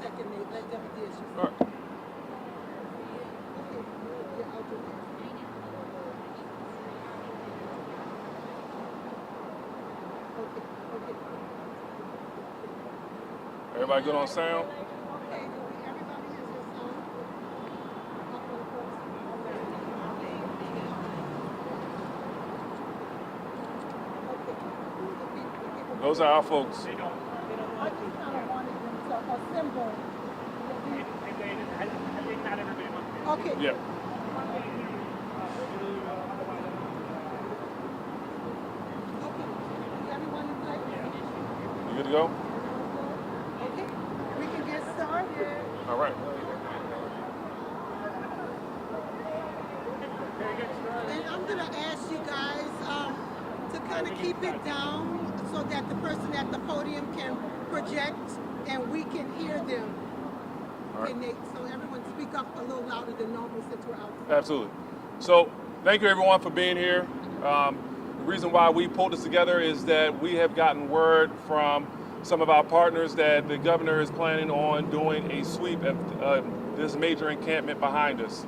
second, Nate. Let them do it. All right. Okay, yeah, I'll do that. Okay, okay. Everybody good on sound? Okay, everybody has their sound. Those are our folks. I just kind of wanted them to assemble. Okay. Yeah. Okay. Is everyone in place? You good to go? Okay. We can get started. All right. And I'm going to ask you guys to kind of keep it down so that the person at the podium can project and we can hear them. All right. Okay, Nate, so everyone speak up a little louder than normal since we're outside. Absolutely. So thank you everyone for being here. The reason why we pulled this together is that we have gotten word from some of our partners that the governor is planning on doing a sweep at this major encampment behind us.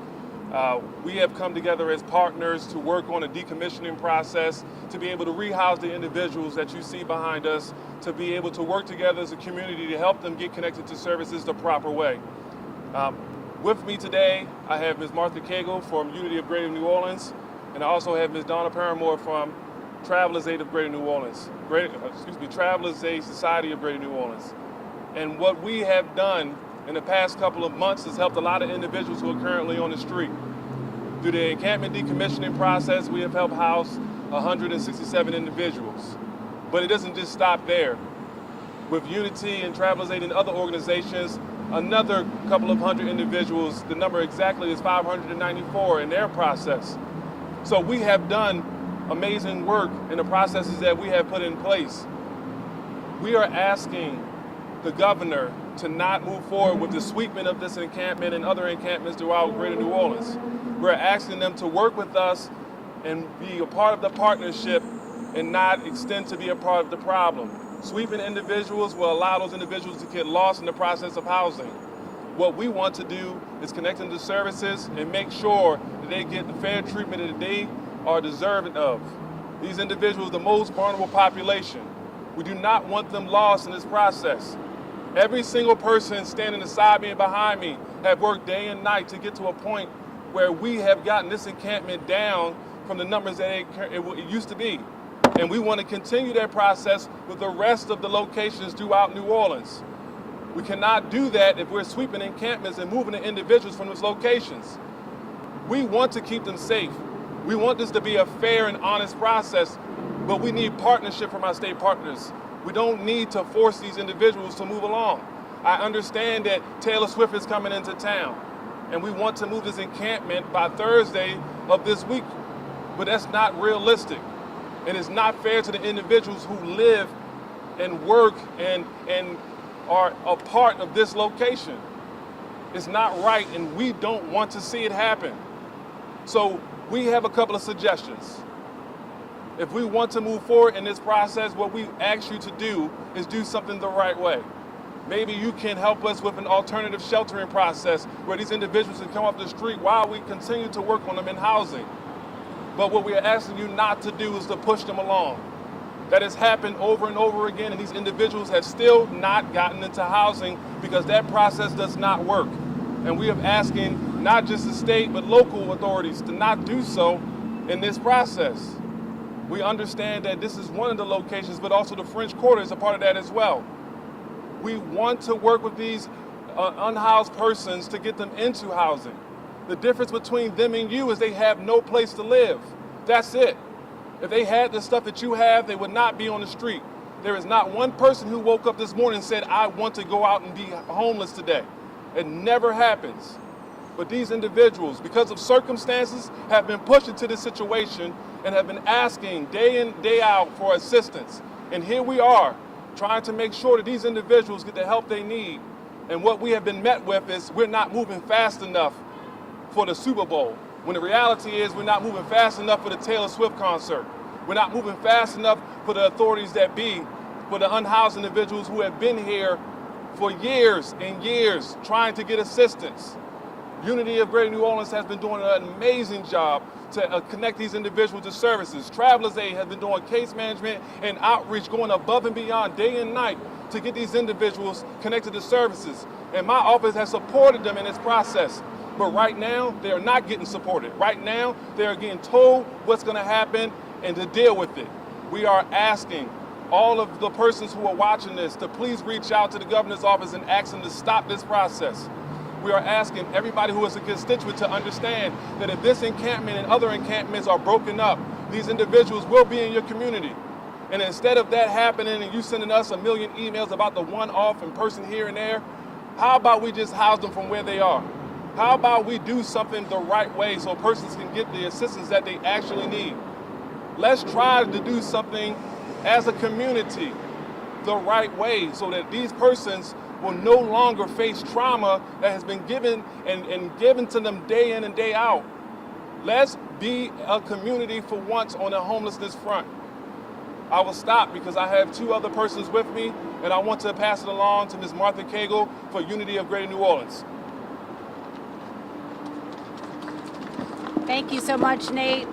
We have come together as partners to work on a decommissioning process to be able to rehouse the individuals that you see behind us, to be able to work together as a community to help them get connected to services the proper way. With me today, I have Ms. Martha Cagle from Unity of Greater New Orleans, and I also have Ms. Donna Paramore from Travelers Aid of Greater New Orleans, Travelers Aid Society of Greater New Orleans. And what we have done in the past couple of months has helped a lot of individuals who are currently on the street. Through the encampment decommissioning process, we have helped house 167 individuals. But it doesn't just stop there. With Unity and Travelers Aid and other organizations, another couple of hundred individuals, the number exactly is 594 in their process. So we have done amazing work in the processes that we have put in place. We are asking the governor to not move forward with the sweeping of this encampment and other encampments throughout Greater New Orleans. We're asking them to work with us and be a part of the partnership and not extend to be a part of the problem. Sweeping individuals will allow those individuals to get lost in the process of housing. What we want to do is connect them to services and make sure that they get the fair treatment that they are deserving of. These individuals, the most vulnerable population. We do not want them lost in this process. Every single person standing beside me and behind me have worked day and night to get to a point where we have gotten this encampment down from the numbers that it used to be. And we want to continue that process with the rest of the locations throughout New Orleans. We cannot do that if we're sweeping encampments and moving the individuals from those locations. We want to keep them safe. We want this to be a fair and honest process, but we need partnership from our state partners. We don't need to force these individuals to move along. I understand that Taylor Swift is coming into town, and we want to move this encampment by Thursday of this week, but that's not realistic. And it's not fair to the individuals who live and work and are a part of this location. It's not right, and we don't want to see it happen. So we have a couple of suggestions. If we want to move forward in this process, what we ask you to do is do something the right way. Maybe you can help us with an alternative sheltering process where these individuals can come off the street while we continue to work on them in housing. But what we are asking you not to do is to push them along. That has happened over and over again, and these individuals have still not gotten into housing because that process does not work. And we are asking not just the state, but local authorities to not do so in this process. We understand that this is one of the locations, but also the French Quarter is a part of that as well. We want to work with these unhoused persons to get them into housing. The difference between them and you is they have no place to live. That's it. If they had the stuff that you have, they would not be on the street. There is not one person who woke up this morning and said, I want to go out and be homeless today. It never happens. But these individuals, because of circumstances, have been pushed into this situation and have been asking day in, day out for assistance. And here we are, trying to make sure that these individuals get the help they need. And what we have been met with is we're not moving fast enough for the Super Bowl, when the reality is we're not moving fast enough for the Taylor Swift concert. We're not moving fast enough for the authorities that be, for the unhoused individuals who have been here for years and years trying to get assistance. Unity of Greater New Orleans has been doing an amazing job to connect these individuals to services. Travelers Aid has been doing case management and outreach, going above and beyond day and night to get these individuals connected to services. And my office has supported them in this process. But right now, they are not getting supported. Right now, they are getting told what's going to happen and to deal with it. We are asking all of the persons who are watching this to please reach out to the governor's office and ask them to stop this process. We are asking everybody who is a constituent to understand that if this encampment and other encampments are broken up, these individuals will be in your community. And instead of that happening and you sending us a million emails about the one-off and person here and there, how about we just house them from where they are? How about we do something the right way so persons can get the assistance that they actually need? Let's try to do something as a community the right way so that these persons will no longer face trauma that has been given and given to them day in and day out. Let's be a community for once on the homelessness front. I will stop because I have two other persons with me, and I want to pass it along to Ms. Martha Cagle for Unity of Greater New Orleans. Thank you so much, Nate.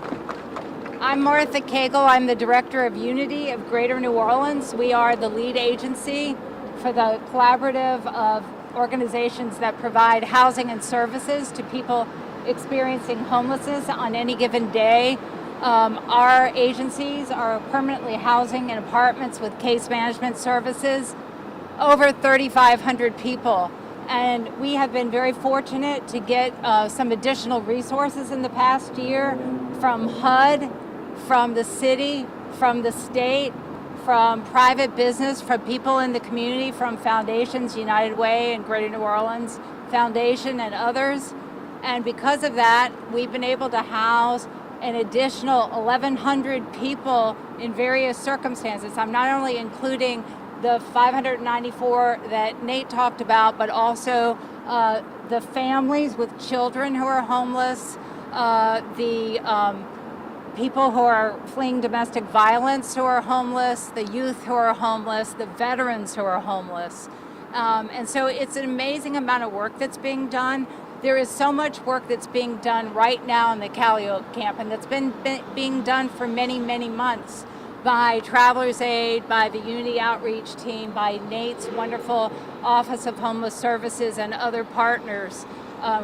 I'm Martha Cagle. I'm the Director of Unity of Greater New Orleans. We are the lead agency for the collaborative of organizations that provide housing and services to people experiencing homelessness on any given day. Our agencies are permanently housing in apartments with case management services, over 3,500 people. And we have been very fortunate to get some additional resources in the past year from HUD, from the city, from the state, from private business, from people in the community, from foundations, United Way and Greater New Orleans Foundation and others. And because of that, we've been able to house an additional 1,100 people in various circumstances. I'm not only including the 594 that Nate talked about, but also the families with children who are homeless, the people who are fleeing domestic violence who are homeless, the youth who are homeless, the veterans who are homeless. And so it's an amazing amount of work that's being done. There is so much work that's being done right now in the Calliope camp, and that's been being done for many, many months by Travelers Aid, by the Unity Outreach team, by Nate's wonderful Office of Homeless Services and other partners,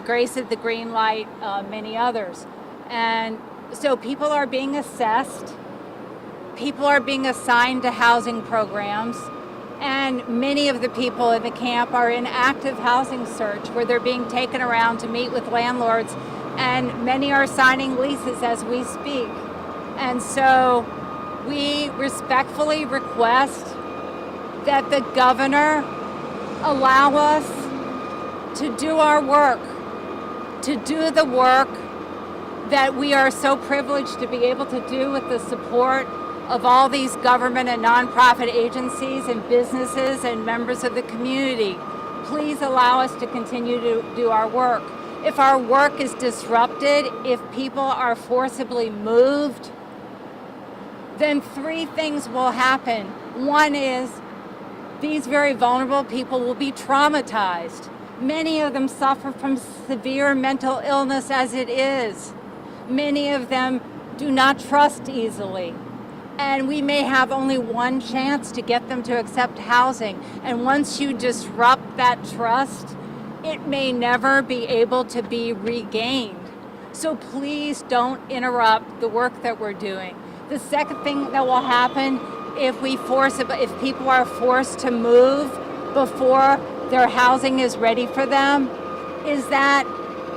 Grace at the Green Light, many others. And so people are being assessed, people are being assigned to housing programs, and many of the people in the camp are in active housing search where they're being taken around to meet with landlords, and many are signing leases as we speak. And so we respectfully request that the governor allow us to do our work, to do the work that we are so privileged to be able to do with the support of all these government and nonprofit agencies and businesses and members of the community. Please allow us to continue to do our work. If our work is disrupted, if people are forcibly moved, then three things will happen. One is these very vulnerable people will be traumatized. Many of them suffer from severe mental illness as it is. Many of them do not trust easily. And we may have only one chance to get them to accept housing. And once you disrupt that trust, it may never be able to be regained. So please don't interrupt the work that we're doing. The second thing that will happen if people are forced to move before their housing is ready for them is that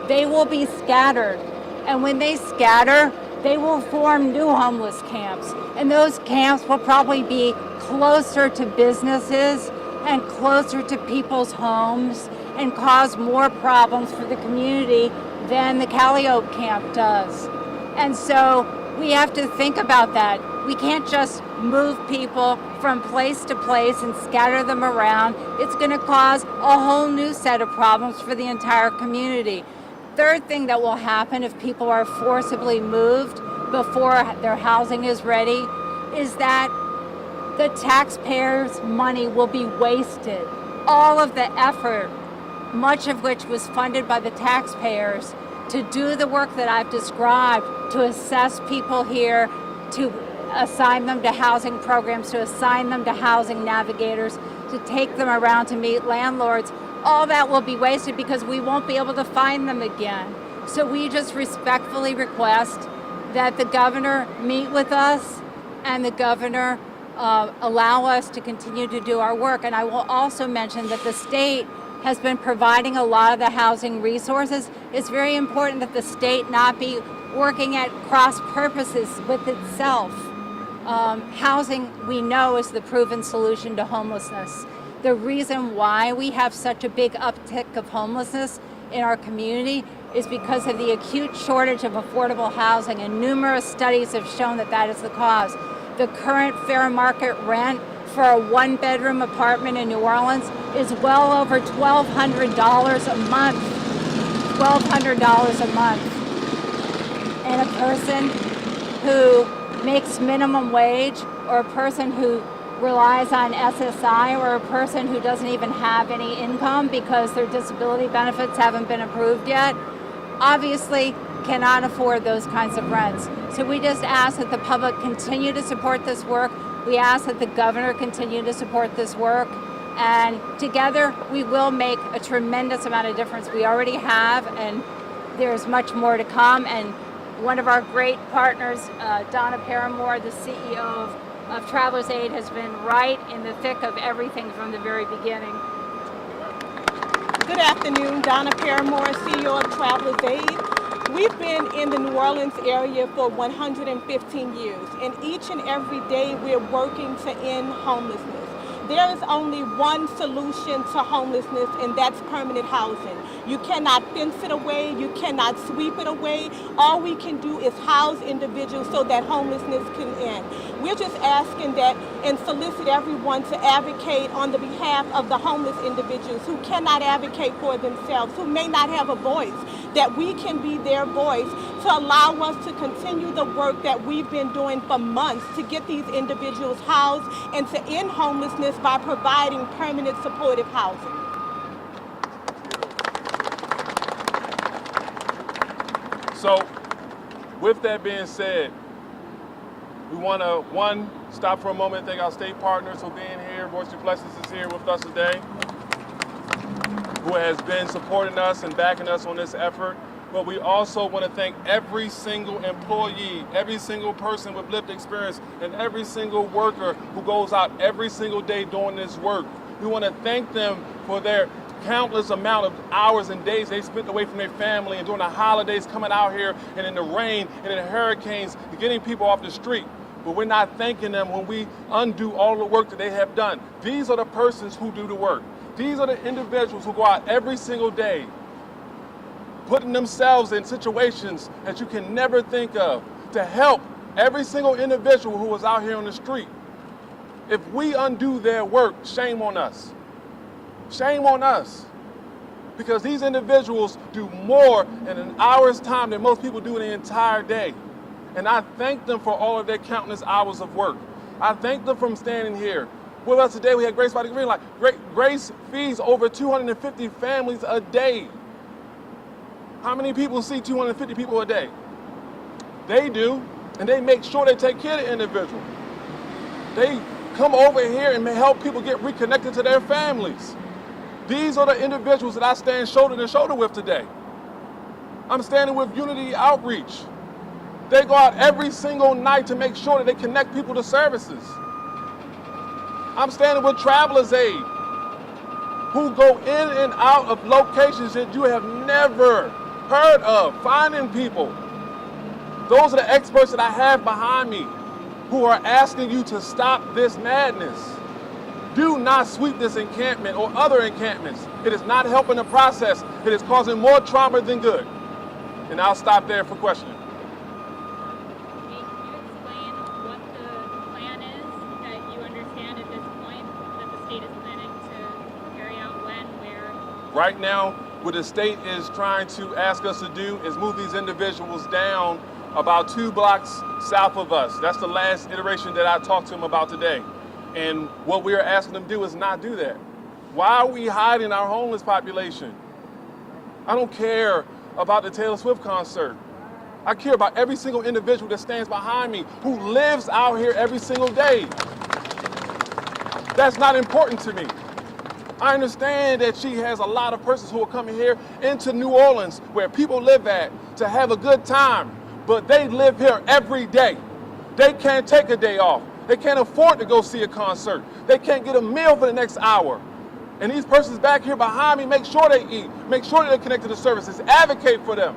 they will be scattered. And when they scatter, they will form new homeless camps. And those camps will probably be closer to businesses and closer to people's homes and cause more problems for the community than the Calliope camp does. And so we have to think about that. We can't just move people from place to place and scatter them around. It's going to cause a whole new set of problems for the entire community. Third thing that will happen if people are forcibly moved before their housing is ready is that the taxpayers' money will be wasted. all of the effort, much of which was funded by the taxpayers, to do the work that I've described, to assess people here, to assign them to housing programs, to assign them to housing navigators, to take them around to meet landlords, all that will be wasted because we won't be able to find them again. So we just respectfully request that the governor meet with us and the governor allow us to continue to do our work. And I will also mention that the state has been providing a lot of the housing resources. It's very important that the state not be working at cross purposes with itself. Housing, we know, is the proven solution to homelessness. The reason why we have such a big uptick of homelessness in our community is because of the acute shortage of affordable housing, and numerous studies have shown that that is the cause. The current fair market rent for a one-bedroom apartment in New Orleans is well over $1,200 a month. $1,200 a month. And a person who makes minimum wage, or a person who relies on SSI, or a person who doesn't even have any income because their disability benefits haven't been approved yet, obviously cannot afford those kinds of rents. So we just ask that the public continue to support this work. We ask that the governor continue to support this work. And together we will make a tremendous amount of difference. We already have, and there's much more to come. And one of our great partners, Donna Paramore, the CEO of Travelers Aid, has been right in the thick of everything from the very beginning. Good afternoon, Donna Paramore, CEO of Travelers Aid. We've been in the New Orleans area for 115 years, and each and every day we're working to end homelessness. There is only one solution to homelessness, and that's permanent housing. You cannot fence it away, you cannot sweep it away. All we can do is house individuals so that homelessness can end. We're just asking that and solicit everyone to advocate on the behalf of the homeless individuals who cannot advocate for themselves, who may not have a voice, that we can be their voice to allow us to continue the work that we've been doing for months to get these individuals housed and to end homelessness by providing permanent supportive housing. So, with that being said, we want to, one, stop for a moment and thank our state partners for being here. Voice Duplessis is here with us today, who has been supporting us and backing us on this effort. But we also want to thank every single employee, every single person with lived experience, and every single worker who goes out every single day doing this work. We want to thank them for their countless amount of hours and days they spent away from their family and during the holidays, coming out here and in the rain and in the hurricanes, getting people off the street. But we're not thanking them when we undo all the work that they have done. These are the persons who do the work. These are the individuals who go out every single day, putting themselves in situations that you can never think of to help every single individual who is out here on the street. If we undo their work, shame on us. Shame on us. Because these individuals do more in an hour's time than most people do in the entire day. And I thank them for all of their countless hours of work. I thank them for standing here. With us today, we had Grace by the Green Light. Grace feeds over 250 families a day. How many people see 250 people a day? They do, and they make sure they take care of the individual. They come over here and help people get reconnected to their families. These are the individuals that I stand shoulder to shoulder with today. I'm standing with Unity Outreach. They go out every single night to make sure that they connect people to services. I'm standing with Travelers Aid, who go in and out of locations that you have never heard of, finding people. Those are the experts that I have behind me who are asking you to stop this madness. Do not sweep this encampment or other encampments. It is not helping the process. It is causing more trauma than good. And I'll stop there for questioning. Can you explain what the plan is that you understand at this point that the state is planning to carry out, when, where? Right now, what the state is trying to ask us to do is move these individuals down about 2 blocks south of us. That's the last iteration that I talked to them about today. And what we are asking them to do is not do that. Why are we hiding our homeless population? I don't care about the Taylor Swift concert. I care about every single individual that stands behind me who lives out here every single day. That's not important to me. I understand that she has a lot of persons who are coming here into New Orleans where people live at to have a good time, but they live here every day. They can't take a day off. They can't afford to go see a concert. They can't get a meal for the next hour. And these persons back here behind me make sure they eat, make sure that they're connected to services, advocate for them.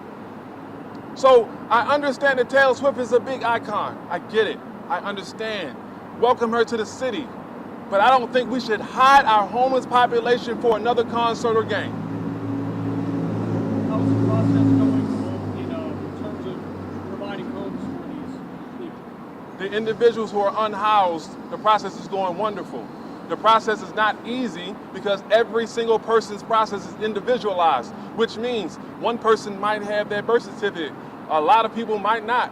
So I understand that Taylor Swift is a big icon. I get it. I understand. Welcome her to the city. But I don't think we should hide our homeless population for another concert or game. How's the process going, in terms of providing homes for these people? The individuals who are unhoused, the process is going wonderful. The process is not easy because every single person's process is individualized, which means one person might have their birth certificate, a lot of people might not.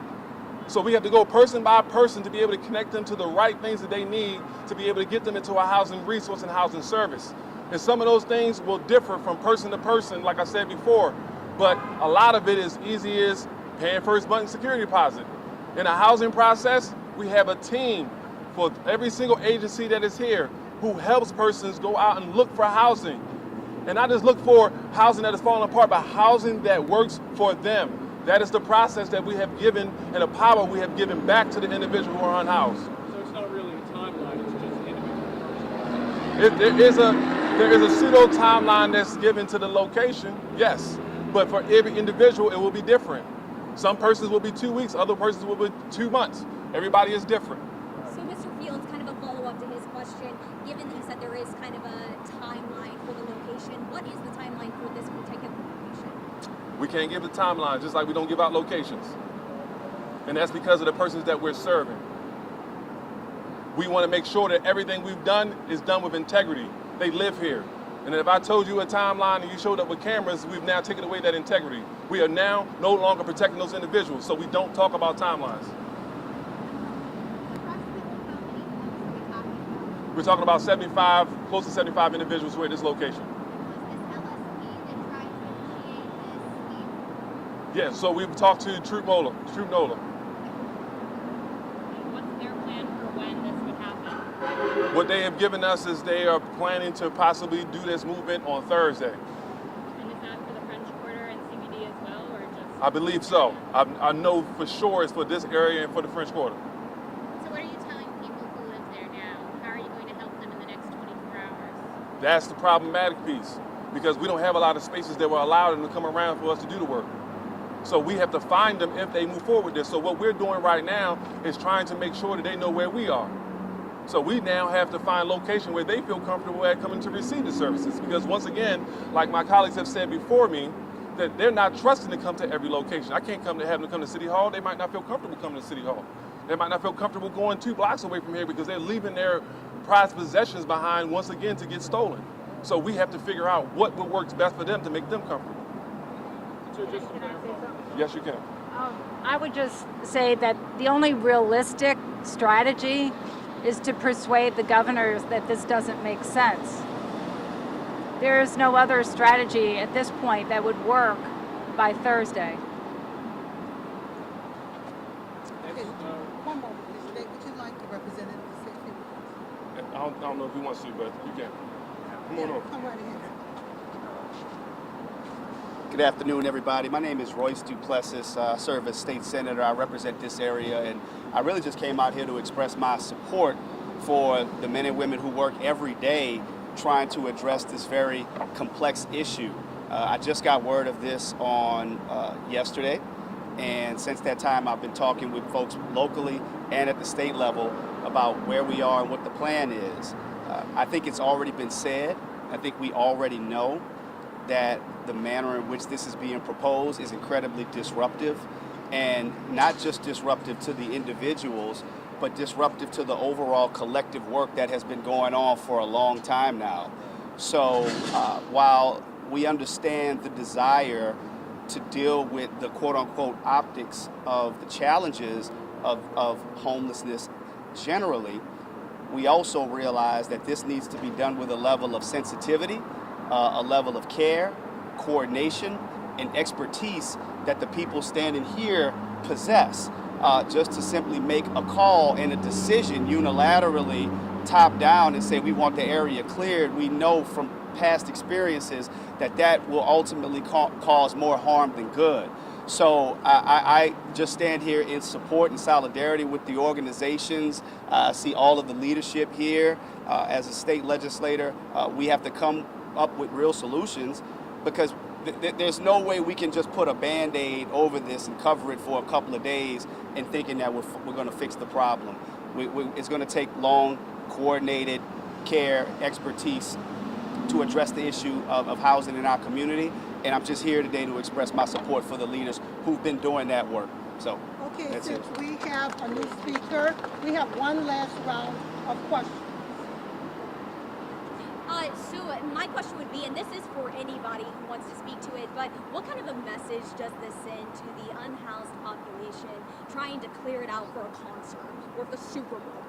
So we have to go person by person to be able to connect them to the right things that they need to be able to get them into a housing resource and housing service. And some of those things will differ from person to person, like I said before, but a lot of it is easy as paying first month security deposit. In a housing process, we have a team for every single agency that is here who helps persons go out and look for housing. And not just look for housing that is falling apart, but housing that works for them. That is the process that we have given and the power we have given back to the individual who are unhoused. So it's not really a timeline, it's just individual person. There is a pseudo timeline that's given to the location, yes. But for every individual, it will be different. Some persons will be 2 weeks, other persons will be 2 months. Everybody is different. So Mr. Fields, kind of a follow-up to his question, given that you said there is kind of a timeline for the location, what is the timeline for this particular location? We can't give the timeline, just like we don't give out locations. And that's because of the persons that we're serving. We want to make sure that everything we've done is done with integrity. They live here. And if I told you a timeline and you showed up with cameras, we've now taken away that integrity. We are now no longer protecting those individuals, so we don't talk about timelines. We're talking about 75, close to 75 individuals who are at this location. Yeah, so we've talked to Troop Nola. What's their plan for when this would happen? What they have given us is they are planning to possibly do this movement on Thursday. And is that for the French Quarter and CBD as well, or just? I believe so. I know for sure it's for this area and for the French Quarter. So what are you telling people who live there now? How are you going to help them in the next 24 hours? That's the problematic piece, because we don't have a lot of spaces that will allow them to come around for us to do the work. So we have to find them if they move forward with this. So what we're doing right now is trying to make sure that they know where we are. So we now have to find location where they feel comfortable at coming to receive the services. Because once again, like my colleagues have said before me, that they're not trusting to come to every location. I can't have them come to City Hall. They might not feel comfortable coming to City Hall. They might not feel comfortable going 2 blocks away from here because they're leaving their prized possessions behind once again to get stolen. So we have to figure out what works best for them to make them comfortable. So just to clarify. Yes, you can. I would just say that the only realistic strategy is to persuade the governors that this doesn't make sense. There is no other strategy at this point that would work by Thursday. Okay, one moment, please. Nate, would you like to represent the safety? I don't know if he wants to, but you can. Come on over. Come right ahead. Good afternoon, everybody. My name is Royce Duplessis. I serve as state senator. I represent this area, and I really just came out here to express my support for the men and women who work every day trying to address this very complex issue. I just got word of this on yesterday, and since that time I've been talking with folks locally and at the state level about where we are and what the plan is. I think it's already been said. I think we already know that the manner in which this is being proposed is incredibly disruptive, and not just disruptive to the individuals, but disruptive to the overall collective work that has been going on for a long time now. So while we understand the desire to deal with the quote-unquote optics of the challenges of homelessness generally, we also realize that this needs to be done with a level of sensitivity, a level of care, coordination, and expertise that the people standing here possess. Just to simply make a call and a decision unilaterally, top down, and say we want the area cleared, we know from past experiences that that will ultimately cause more harm than good. So I just stand here in support and solidarity with the organizations. I see all of the leadership here. As a state legislator, we have to come up with real solutions, because there's no way we can just put a Band-Aid over this and cover it for a couple of days and thinking that we're going to fix the problem. It's going to take long, coordinated care, expertise to address the issue of housing in our community. And I'm just here today to express my support for the leaders who've been doing that work. So, Okay, that's since it. we have a new speaker, we have one last round of questions. So my question would be, and this is for anybody who wants to speak to it, but what kind of a message does this send to the unhoused population trying to clear it out for a concert or the Super Bowl?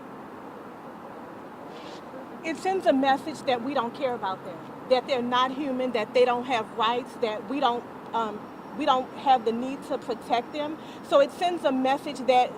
It sends a message that we don't care about them, that they're not human, that they don't have rights, that we don't have the need to protect them. So it sends a message that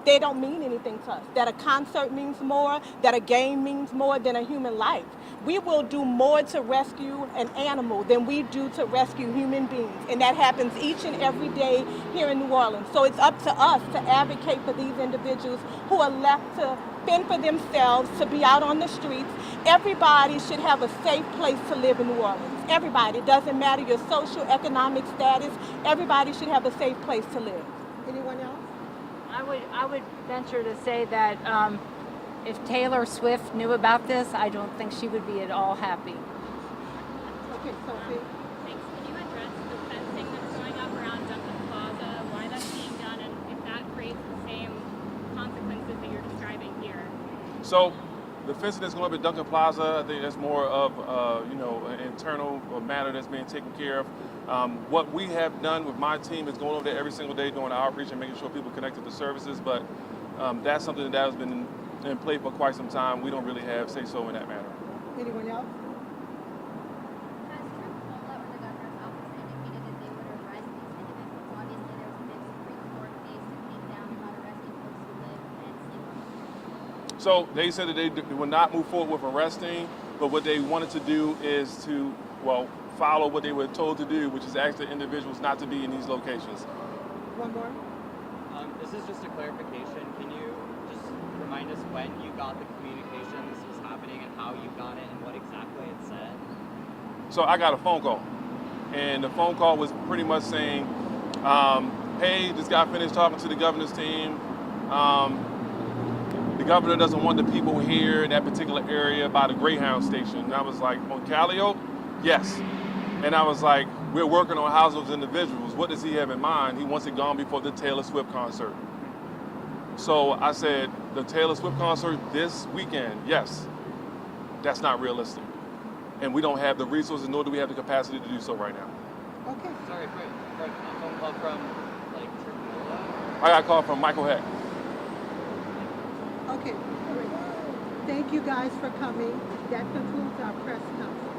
they don't mean anything to us, that a concert means more, that a game means more than a human life. We will do more to rescue an animal than we do to rescue human beings. And that happens each and every day here in New Orleans. So it's up to us to advocate for these individuals who are left to fend for themselves, to be out on the streets. Everybody should have a safe place to live in New Orleans. Everybody. It doesn't matter your social, economic status. Everybody should have a safe place to live. Anyone else? I would venture to say that if Taylor Swift knew about this, I don't think she would be at all happy. Okay, Sophie. Thanks. Can you address the fencing that's going up around Duncan Plaza, why that's being done, and if that creates the same consequences that you're describing here? So the fencing that's going up at Duncan Plaza, I think that's more of an internal matter that's being taken care of. What we have done with my team is going over there every single day doing outreach and making sure people connected to services, but that's something that has been in play for quite some time. We don't really have say-so in that matter. Anyone else? Has Trump called out when the governor's office indicated that they would arrest these individuals? Obviously, there's a big Supreme Court case that came down about arresting folks who live and sleep on the street. So they said that they would not move forward with arresting, but what they wanted to do is to, follow what they were told to do, which is ask the individuals not to be in these locations. One more. This is just a clarification. Can you just remind us when you got the communication this was happening and how you got it and what exactly it said? So I got a phone call, and the phone call was pretty much saying, hey, just got finished talking to the governor's team. The governor doesn't want the people here in that particular area by the Greyhound station. And I was like, on Callio? Yes. And I was like, we're working on house those individuals. What does he have in mind? He wants it gone before the Taylor Swift concert. So I said, the Taylor Swift concert this weekend, yes. That's not realistic. And we don't have the resources, nor do we have the capacity to do so right now. Okay. Sorry, for a phone call from, Tripola? I got a call from Michael Heck. Okay. Thank you guys for coming. That concludes our press conference.